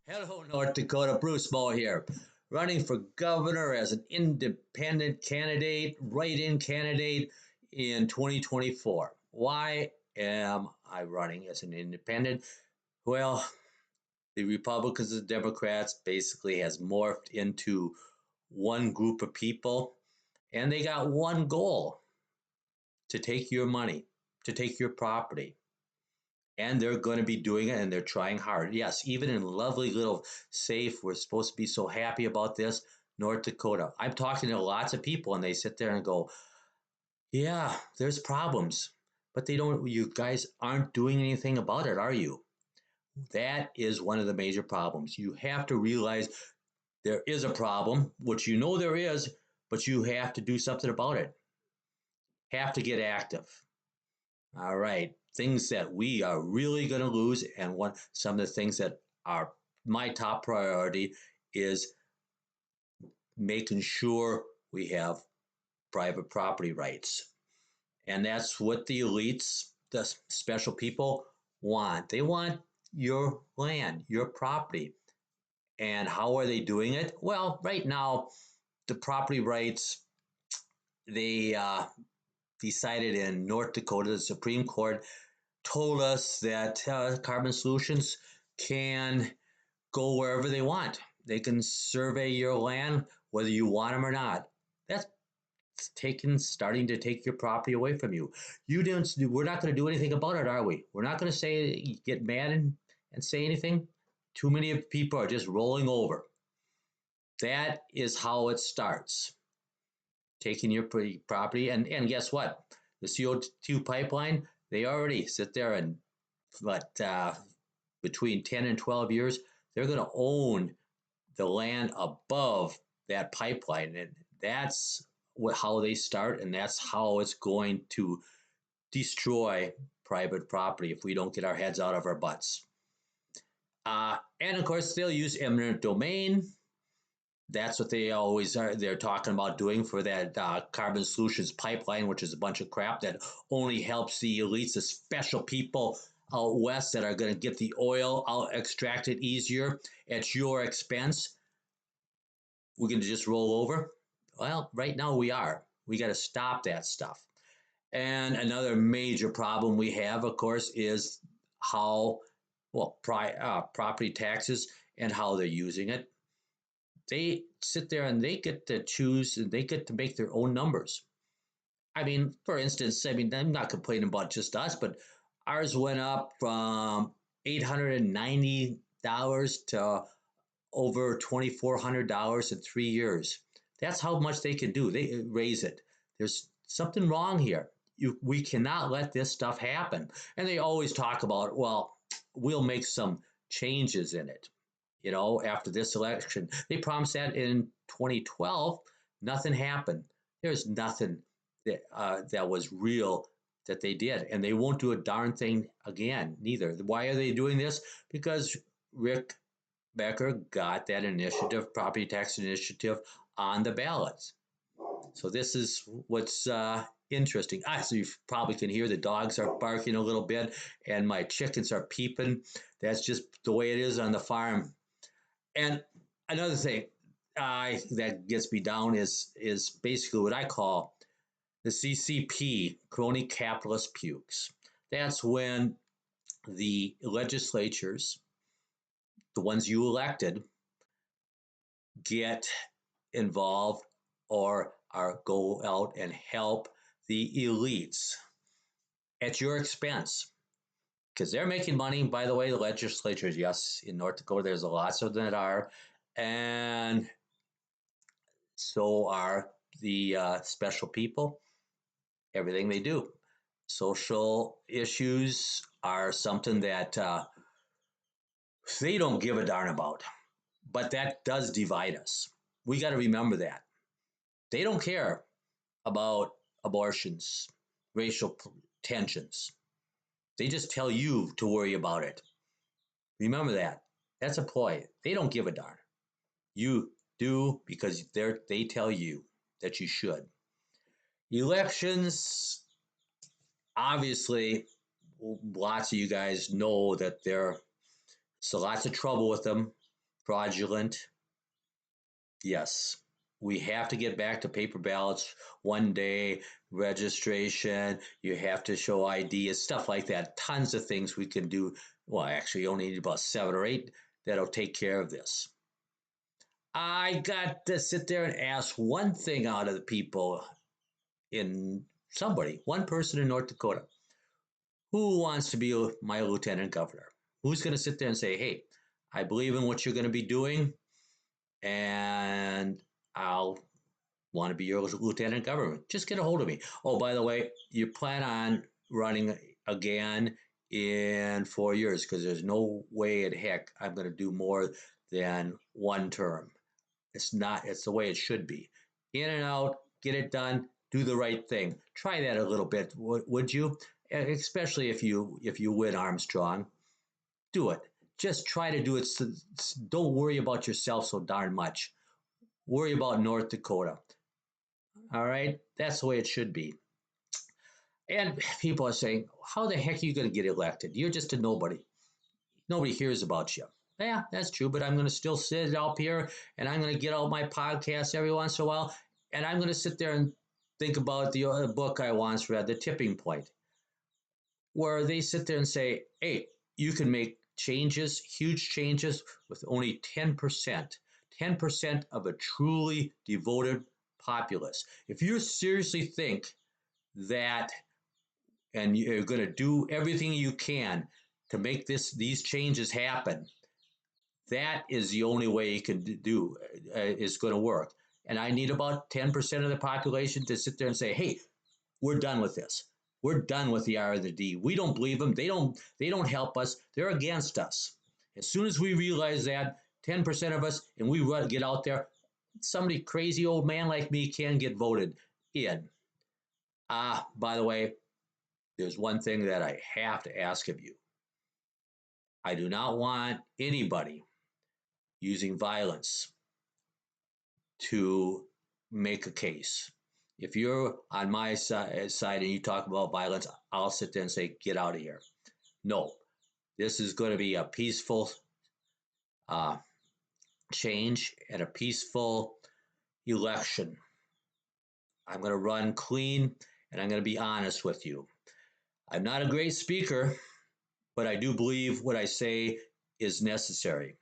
Hello, North Dakota. Bruce Moe here, running for governor as an independent candidate, write-in candidate in 2024. Why am I running as an independent? Well, the Republicans and Democrats basically has morphed into one group of people, and they got one goal: to take your money, to take your property. And they're going to be doing it, and they're trying hard. Yes, even in lovely little safe, we're supposed to be so happy about this, North Dakota. I'm talking to lots of people, and they sit there and go, yeah, there's problems, but they don't, you guys aren't doing anything about it, are you? That is one of the major problems. You have to realize there is a problem, which you know there is, but you have to do something about it. Have to get active. All right, things that we are really going to lose, and some of the things that are my top priority is making sure we have private property rights, and that's what the elites, the special people, want. They want your land, your property, and how are they doing it? Well, right now, the property rights they decided in North Dakota, the Supreme Court told us that Carbon Solutions can go wherever they want. They can survey your land whether you want them or not. That's starting to take your property away from you. You didn't. We're not going to do anything about it, are we? We're not going to say get mad and say anything. Too many people are just rolling over. That is how it starts. Taking your property, and guess what? The CO2 pipeline, they already sit there and but between 10 and 12 years, they're going to own the land above that pipeline. And that's how they start, and that's how it's going to destroy private property if we don't get our heads out of our butts. And of course, they'll use eminent domain. That's what they always are. They're talking about doing for that Carbon Solutions pipeline, which is a bunch of crap that only helps the elites, the special people out west that are going to get the oil out extracted easier at your expense. We're going to just roll over. Well, right now we are. We got to stop that stuff. And another major problem we have, of course, is how property taxes and how they're using it. They sit there and they get to choose and they get to make their own numbers. I mean, for instance, I'm not complaining about just us, but ours went up from $890 to over $2,400 in 3 years. That's how much they can do. They raise it. There's something wrong here. We cannot let this stuff happen. And they always talk about, well, we'll make some changes in it. After this election, they promised that in 2012. Nothing happened. There's nothing that was real that they did, and they won't do a darn thing again. Neither. Why are they doing this? Because Rick Becker got that initiative, property tax initiative, on the ballots. So this is what's interesting. So you probably can hear the dogs are barking a little bit, and my chickens are peeping. That's just the way it is on the farm. And another thing that gets me down is basically what I call the CCP, crony capitalist pukes. That's when the legislatures, the ones you elected, get involved or go out and help the elites at your expense because they're making money. By the way, the legislatures, yes, in North Dakota, there's lots of them that are, and so are the special people, everything they do. Social issues are something that they don't give a darn about, but that does divide us. We got to remember that. They don't care about abortions, racial tensions. They just tell you to worry about it. Remember that. That's a ploy. They don't give a darn. You do because they tell you that you should. Elections, obviously, lots of you guys know that there's lots of trouble with them. fraudulent. Yes, we have to get back to paper ballots one day, registration, you have to show ID, stuff like that. Tons of things we can do. Well, actually, you only need about 7 or 8 that'll take care of this. I got to sit there and ask one thing out of the people in one person in North Dakota. Who wants to be my lieutenant governor? Who's going to sit there and say, hey, I believe in what you're going to be doing, and I'll want to be your lieutenant governor? Just get a hold of me. Oh, by the way, you plan on running again in 4 years, because there's no way in heck I'm going to do more than one term. It's not, it's the way it should be. In and out, get it done, do the right thing. Try that a little bit, would you? Especially if you win Armstrong, do it. Just try to do it. Don't worry about yourself so darn much. Worry about North Dakota. All right, that's the way it should be. And people are saying, how the heck are you going to get elected? You're just a nobody. Nobody hears about you. Yeah, that's true, but I'm going to still sit up here and I'm going to get out my podcast every once in a while, and I'm going to sit there and think about the book I once read, The Tipping Point, where they sit there and say, hey, you can make changes, huge changes, with only 10%. 10% of a truly devoted populace. If you seriously think that, and you're going to do everything you can to make these changes happen, that is the only way you can do is going to work. And I need about 10% of the population to sit there and say, hey, we're done with this. We're done with the R and the D. We don't believe them. They don't help us. They're against us. As soon as we realize that, 10% of us, and we get out there, somebody crazy old man like me can get voted in. By the way, there's one thing that I have to ask of you. I do not want anybody using violence to make a case. If you're on my side and you talk about violence, I'll sit there and say, get out of here. No, this is going to be a peaceful uh, change and a peaceful election. I'm going to run clean, and I'm going to be honest with you. I'm not a great speaker, but I do believe what I say is necessary.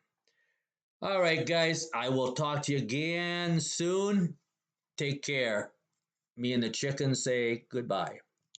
All right, guys, I will talk to you again soon. Take care. Me and the chickens say goodbye.